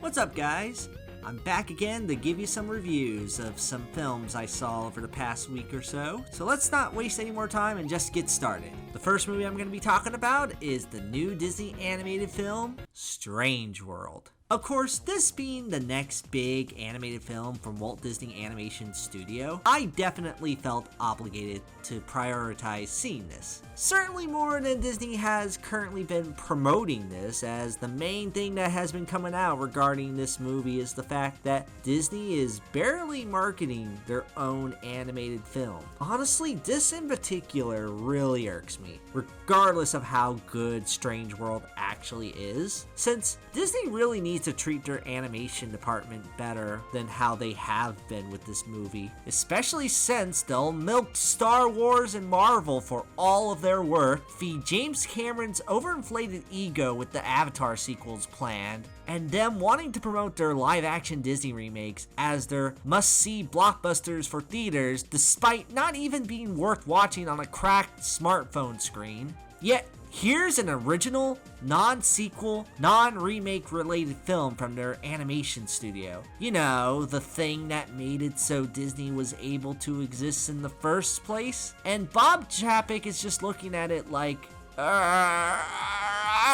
What's up, guys? I'm back again to give you some reviews of some films I saw over the past week or so. So let's not waste any more time and just get started. The first movie I'm going to be talking about is the new Disney animated film, Strange World. Of course, this being the next big animated film from Walt Disney Animation Studio, I definitely felt obligated to prioritize seeing this. Certainly more than Disney has currently been promoting this, as the main thing that has been coming out regarding this movie is the fact that Disney is barely marketing their own animated film. Honestly, this in particular really irks me, regardless of how good Strange World actually is, since Disney really needs to treat their animation department better than how they have been with this movie, especially since they'll milk Star Wars and Marvel for all of their work, feed James Cameron's overinflated ego with the Avatar sequels planned, and them wanting to promote their live-action Disney remakes as their must-see blockbusters for theaters despite not even being worth watching on a cracked smartphone screen. Yet, here's an original, non-sequel, non-remake related film from their animation studio. You know, the thing that made it so Disney was able to exist in the first place? And Bob Chapek is just looking at it like, I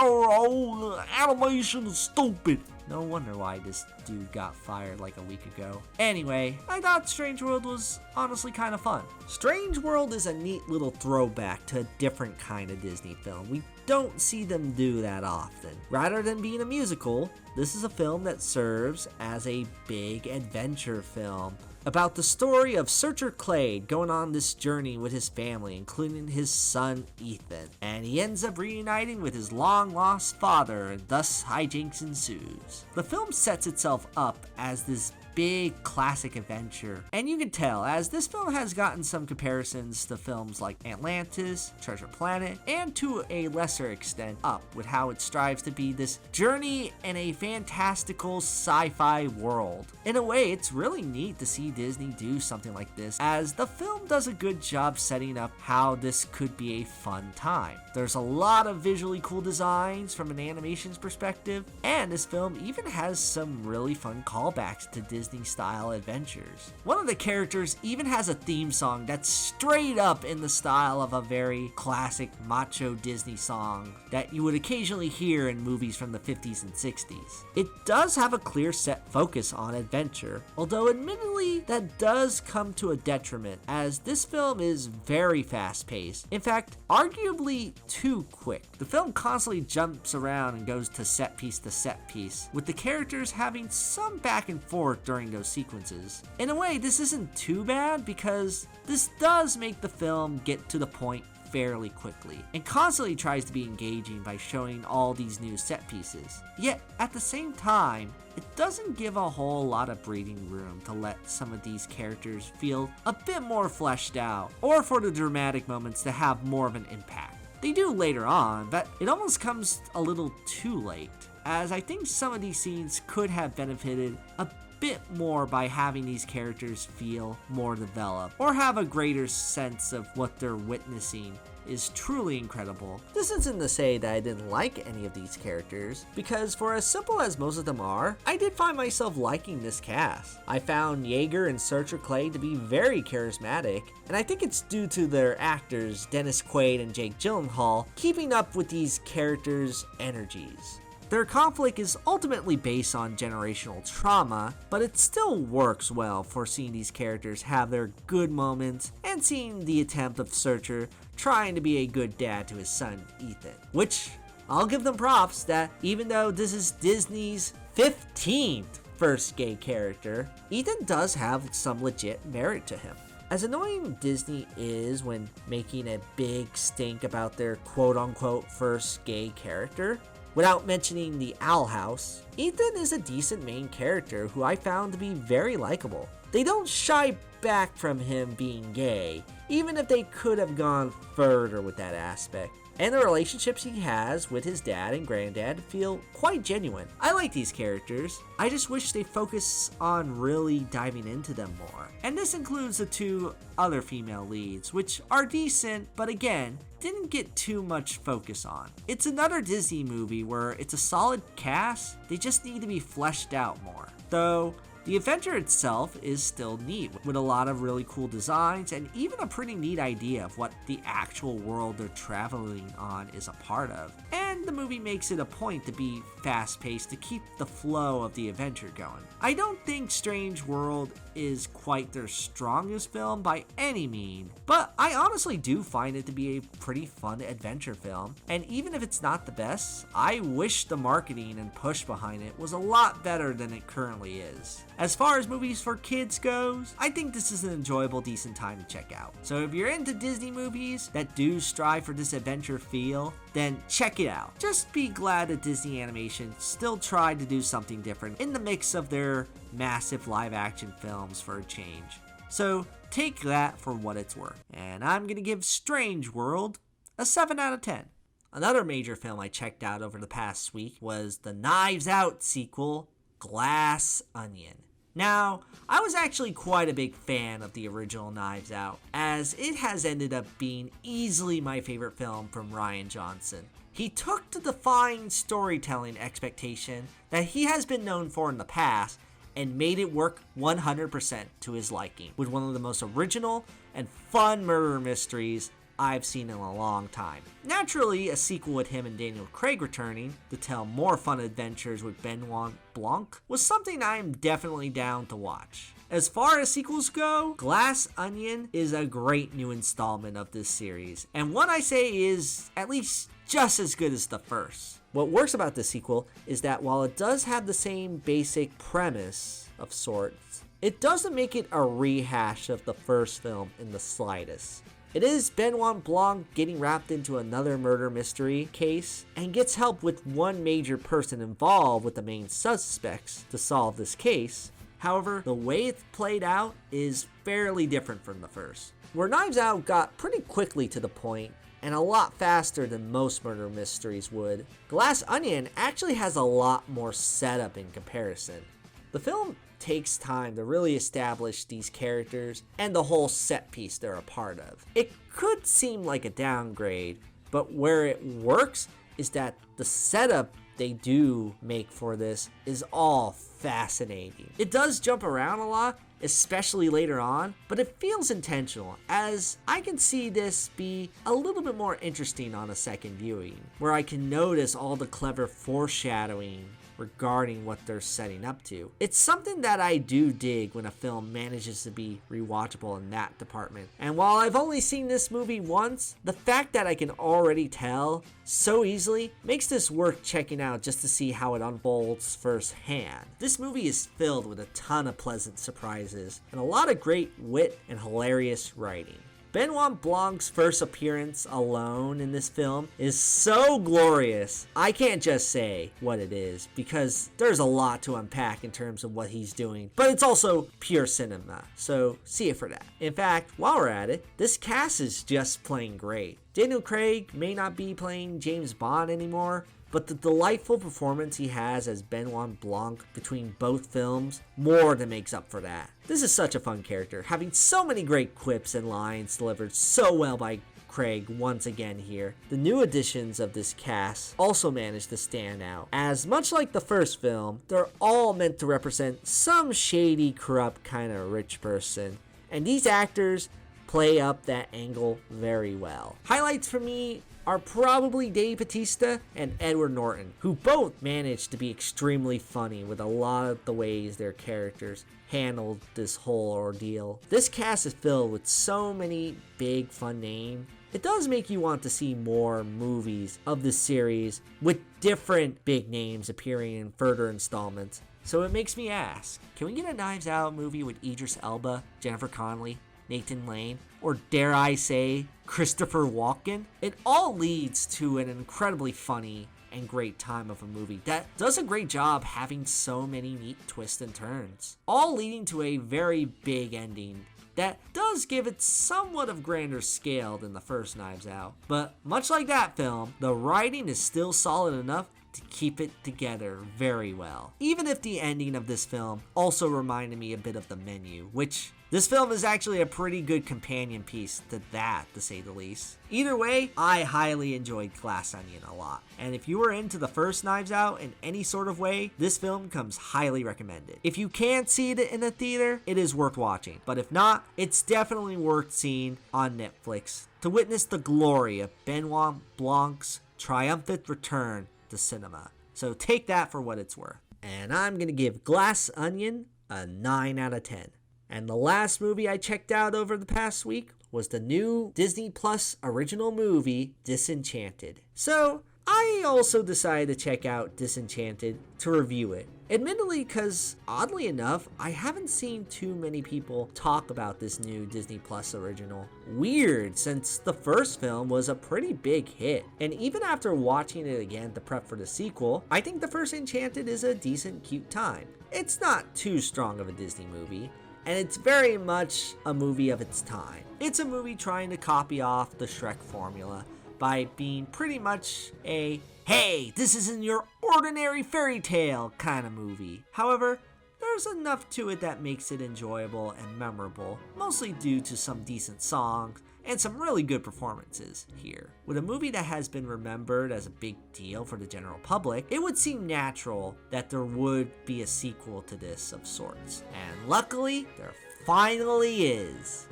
don't know, animation is stupid. No wonder why this dude got fired like a week ago. Anyway, I thought Strange World was honestly kind of fun. Strange World is a neat little throwback to a different kind of Disney film. We don't see them do that often. Rather than being a musical, this is a film that serves as a big adventure film about the story of Searcher Clade going on this journey with his family, including his son Ethan, and he ends up reuniting with his long-lost father, and thus hijinks ensues. The film sets itself up as this big classic adventure, and you can tell as this film has gotten some comparisons to films like Atlantis, Treasure Planet, and to a lesser extent Up, with how it strives to be this journey in a fantastical sci-fi world. In a way, it's really neat to see Disney do something like this, as the film does a good job setting up how this could be a fun time. There's a lot of visually cool designs from an animation's perspective, and this film even has some really fun callbacks to Disney-style adventures. One of the characters even has a theme song that's straight up in the style of a very classic macho Disney song that you would occasionally hear in movies from the 50s and 60s. It does have a clear set focus on adventure, although admittedly that does come to a detriment, as this film is very fast-paced. In fact, arguably too quick. The film constantly jumps around and goes to set piece, with the characters having some back and forth during those sequences. In a way, this isn't too bad because this does make the film get to the point fairly quickly, and constantly tries to be engaging by showing all these new set pieces. Yet, at the same time, it doesn't give a whole lot of breathing room to let some of these characters feel a bit more fleshed out, or for the dramatic moments to have more of an impact. They do later on, but it almost comes a little too late, as I think some of these scenes could have benefited a bit more by having these characters feel more developed, or have a greater sense of what they're witnessing is truly incredible. This isn't to say that I didn't like any of these characters, because for as simple as most of them are, I did find myself liking this cast. I found Yeager and Searcher Clade to be very charismatic, and I think it's due to their actors, Dennis Quaid and Jake Gyllenhaal, keeping up with these characters' energies. Their conflict is ultimately based on generational trauma, but it still works well for seeing these characters have their good moments and seeing the attempt of Searcher trying to be a good dad to his son Ethan. Which, I'll give them props that even though this is Disney's 15th first gay character, Ethan does have some legit merit to him. As annoying Disney is when making a big stink about their quote-unquote first gay character, without mentioning the Owl House, Ethan is a decent main character who I found to be very likable. They don't shy back from him being gay, even if they could have gone further with that aspect. and the relationships he has with his dad and granddad feel quite genuine. I like these characters, I just wish they focus on really diving into them more. And this includes the two other female leads, which are decent, but again, didn't get too much focus on. It's another Disney movie where it's a solid cast, they just need to be fleshed out more. Though, the adventure itself is still neat, with a lot of really cool designs and even a pretty neat idea of what the actual world they're traveling on is a part of. And the movie makes it a point to be fast-paced to keep the flow of the adventure going. I don't think Strange World is quite their strongest film by any means, but I honestly do find it to be a pretty fun adventure film, and even if it's not the best, I wish the marketing and push behind it was a lot better than it currently is. As far as movies for kids goes, I think this is an enjoyable, decent time to check out. So if you're into Disney movies that do strive for this adventure feel, then check it out. Just be glad that Disney Animation still tried to do something different in the mix of their massive live action films for a change. So take that for what it's worth. And I'm gonna give Strange World a 7 out of 10. Another major film I checked out over the past week was the Knives Out sequel, Glass Onion. Now, I was actually quite a big fan of the original Knives Out, as it has ended up being easily my favorite film from Rian Johnson. He took the defined storytelling expectation that he has been known for in the past and made it work 100% to his liking, with one of the most original and fun murder mysteries I've seen in a long time. Naturally, a sequel with him and Daniel Craig returning to tell more fun adventures with Benoit Blanc was something I'm definitely down to watch. As far as sequels go, Glass Onion is a great new installment of this series, and one I say is at least just as good as the first. What works about this sequel is that while it does have the same basic premise of sorts, it doesn't make it a rehash of the first film in the slightest. It is Benoit Blanc getting wrapped into another murder mystery case and gets help with one major person involved with the main suspects to solve this case. However, the way it's played out is fairly different from the first. Where Knives Out got pretty quickly to the point and a lot faster than most murder mysteries would, Glass Onion actually has a lot more setup in comparison. The film takes time to really establish these characters and the whole set piece they're a part of. It could seem like a downgrade, but where it works is that the setup they do make for this is all fascinating. It does jump around a lot, especially later on, but it feels intentional, as I can see this be a little bit more interesting on a second viewing, where I can notice all the clever foreshadowing regarding what they're setting up to. It's something that I do dig when a film manages to be rewatchable in that department. And while I've only seen this movie once, the fact that I can already tell so easily makes this worth checking out just to see how it unfolds firsthand. This movie is filled with a ton of pleasant surprises and a lot of great wit and hilarious writing. Benoit Blanc's first appearance alone in this film is so glorious. I can't just say what it is because there's a lot to unpack in terms of what he's doing, but it's also pure cinema, so see it for that. In fact, while we're at it, this cast is just plain great. Daniel Craig may not be playing James Bond anymore, but the delightful performance he has as Benoit Blanc between both films more than makes up for that. This is such a fun character, having so many great quips and lines delivered so well by Craig once again here. The new additions of this cast also managed to stand out, as much like the first film, they're all meant to represent some shady, corrupt kind of rich person, and these actors play up that angle very well. Highlights for me are probably Dave Bautista and Edward Norton, who both managed to be extremely funny with a lot of the ways their characters handled this whole ordeal. This cast is filled with so many big fun names. It does make you want to see more movies of this series with different big names appearing in further installments. So it makes me ask, can we get a Knives Out movie with Idris Elba, Jennifer Connelly, Nathan Lane, or dare I say, Christopher Walken? It all leads to an incredibly funny and great time of a movie that does a great job having so many neat twists and turns, all leading to a very big ending that does give it somewhat of grander scale than the first Knives Out. But much like that film, the writing is still solid enough to keep it together very well. Even if the ending of this film also reminded me a bit of The Menu, which this film is actually a pretty good companion piece to that, to say the least. Either way, I highly enjoyed Glass Onion a lot. And if you were into the first Knives Out in any sort of way, this film comes highly recommended. If you can't see it in a theater, it is worth watching. But if not, it's definitely worth seeing on Netflix to witness the glory of Benoit Blanc's triumphant return to cinema. So take that for what it's worth. And I'm gonna give Glass Onion a 9 out of 10. And the last movie I checked out over the past week was the new Disney Plus original movie, Disenchanted. So I also decided to check out Disenchanted to review it. Admittedly, because oddly enough, I haven't seen too many people talk about this new Disney Plus original. Weird, since the first film was a pretty big hit. And even after watching it again to prep for the sequel, I think the first Enchanted is a decent, cute time. It's not too strong of a Disney movie, and it's very much a movie of its time. It's a movie trying to copy off the Shrek formula by being pretty much a, hey, this isn't your ordinary fairy tale kind of movie. However, there's enough to it that makes it enjoyable and memorable, mostly due to some decent songs and some really good performances here. With a movie that has been remembered as a big deal for the general public, it would seem natural that there would be a sequel to this of sorts. And luckily, there finally is.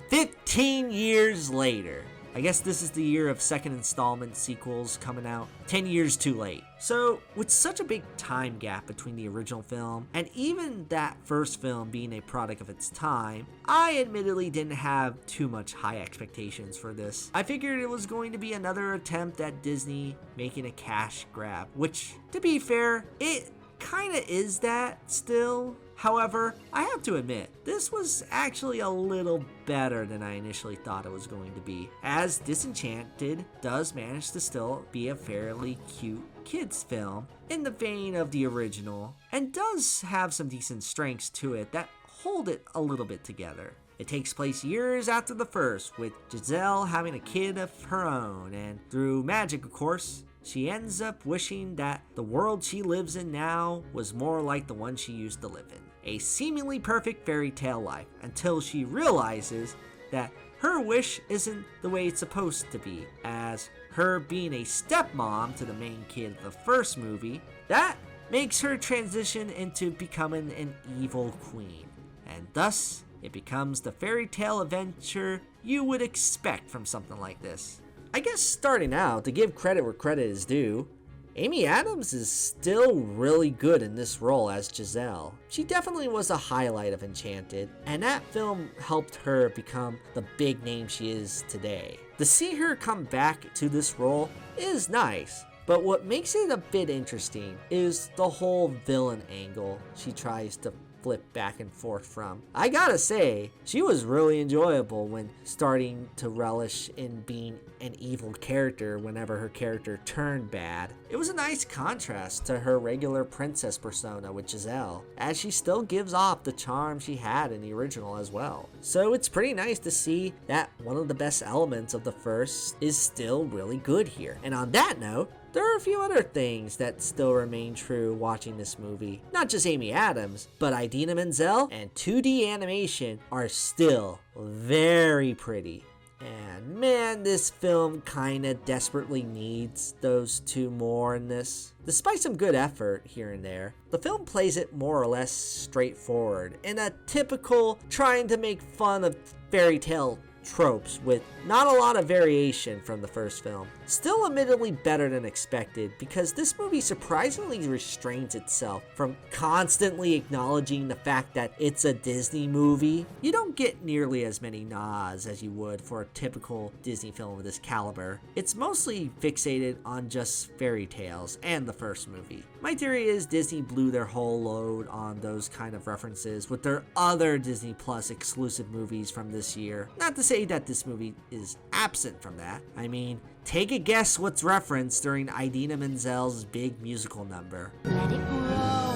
15 years later. I guess this is the year of second installment sequels coming out. 10 years too late. So, with such a big time gap between the original film, and even that first film being a product of its time, I admittedly didn't have too much high expectations for this. I figured it was going to be another attempt at Disney making a cash grab, which, to be fair, it kinda is that still. However, I have to admit, this was actually a little better than I initially thought it was going to be, as Disenchanted does manage to still be a fairly cute kids film in the vein of the original, and does have some decent strengths to it that hold it a little bit together. It takes place years after the first, with Giselle having a kid of her own, and through magic, of course, she ends up wishing that the world she lives in now was more like the one she used to live in. A seemingly perfect fairy tale life, until she realizes that her wish isn't the way it's supposed to be, as her being a stepmom to the main kid of the first movie, that makes her transition into becoming an evil queen, and thus it becomes the fairy tale adventure you would expect from something like this. I guess starting out, to give credit where credit is due, Amy Adams is still really good in this role as Giselle. She definitely was a highlight of Enchanted, and that film helped her become the big name she is today. To see her come back to this role is nice, but what makes it a bit interesting is the whole villain angle she tries to flip back and forth from. I gotta say, she was really enjoyable when starting to relish in being an evil character whenever her character turned bad. It was a nice contrast to her regular princess persona with Giselle, as she still gives off the charm she had in the original as well. So it's pretty nice to see that one of the best elements of the first is still really good here. And on that note, there are a few other things that still remain true watching this movie. Not just Amy Adams, but Idina Menzel and 2D animation are still very pretty. And man, this film kinda desperately needs those two more in this. Despite some good effort here and there, the film plays it more or less straightforward in a typical trying to make fun of fairy tale tropes with not a lot of variation from the first film. Still admittedly better than expected, because this movie surprisingly restrains itself from constantly acknowledging the fact that it's a Disney movie. You don't get nearly as many nods as you would for a typical Disney film of this caliber. It's mostly fixated on just fairy tales and the first movie. My theory is Disney blew their whole load on those kind of references with their other Disney Plus exclusive movies from this year. Not to say that this movie is absent from that. I mean, take a guess what's referenced during Idina Menzel's big musical number. Let it grow.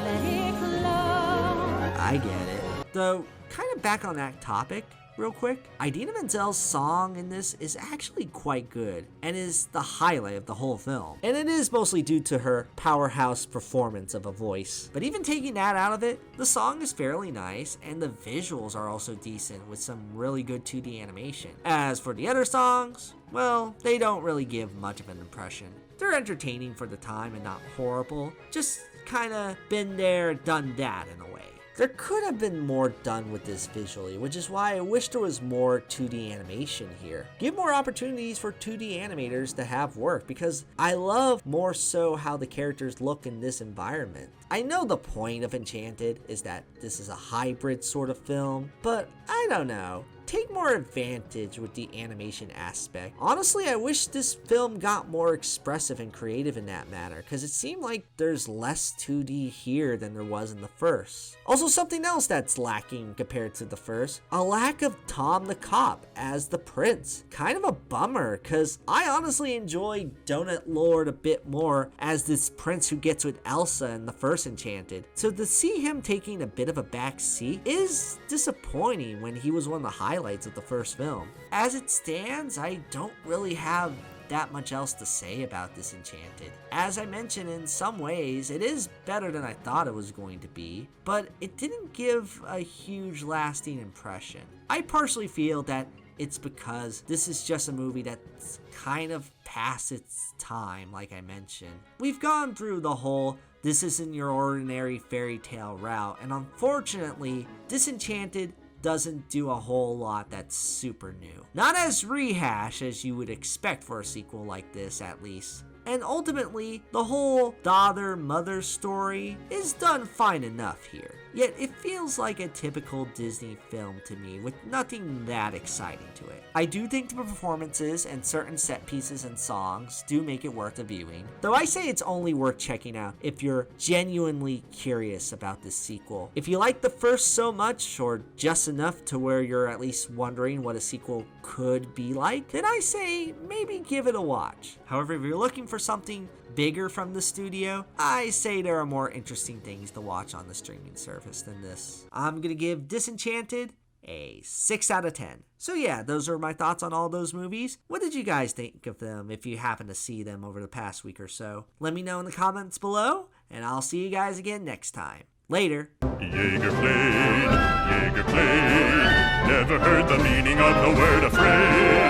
Let it glow. I get it. Though, kind of back on that topic real quick, Idina Menzel's song in this is actually quite good and is the highlight of the whole film. And it is mostly due to her powerhouse performance of a voice. But even taking that out of it, the song is fairly nice and the visuals are also decent with some really good 2D animation. As for the other songs, well, they don't really give much of an impression. They're entertaining for the time and not horrible, just kinda been there, done that in a way. There could have been more done with this visually, which is why I wish there was more 2D animation here. Give more opportunities for 2D animators to have work, because I love more so how the characters look in this environment. I know the point of Enchanted is that this is a hybrid sort of film, but I don't know. Take more advantage with the animation aspect. Honestly, I wish this film got more expressive and creative in that manner, because it seemed like there's less 2D here than there was in the first. Also, something else that's lacking compared to the first, a lack of Tom the Cop as the prince. Kind of a bummer, because I honestly enjoy Donut Lord a bit more as this prince who gets with Elsa in the first Enchanted. So to see him taking a bit of a back seat is disappointing when he was one of the highlights of the first film. As it stands, I don't really have that much else to say about Disenchanted. As I mentioned, in some ways, it is better than I thought it was going to be, but it didn't give a huge lasting impression. I personally feel that it's because this is just a movie that's kind of past its time, like I mentioned. We've gone through the whole this isn't your ordinary fairy tale route, and unfortunately, Disenchanted doesn't do a whole lot that's super new. Not as rehash as you would expect for a sequel like this, at least. And ultimately, the whole daughter-mother story is done fine enough here. Yet it feels like a typical Disney film to me with nothing that exciting to it. I do think the performances and certain set pieces and songs do make it worth a viewing, though I say it's only worth checking out if you're genuinely curious about this sequel. If you like the first so much, or just enough to where you're at least wondering what a sequel could be like, then I say maybe give it a watch. However, if you're looking for something bigger from the studio, I say there are more interesting things to watch on the streaming service than this. I'm gonna give Disenchanted a 6 out of 10. So yeah, those are my thoughts on all those movies. What did you guys think of them if you happen to see them over the past week or so? Let me know in the comments below, and I'll see you guys again next time. Later. Jaeger played, never heard the meaning of the word afraid.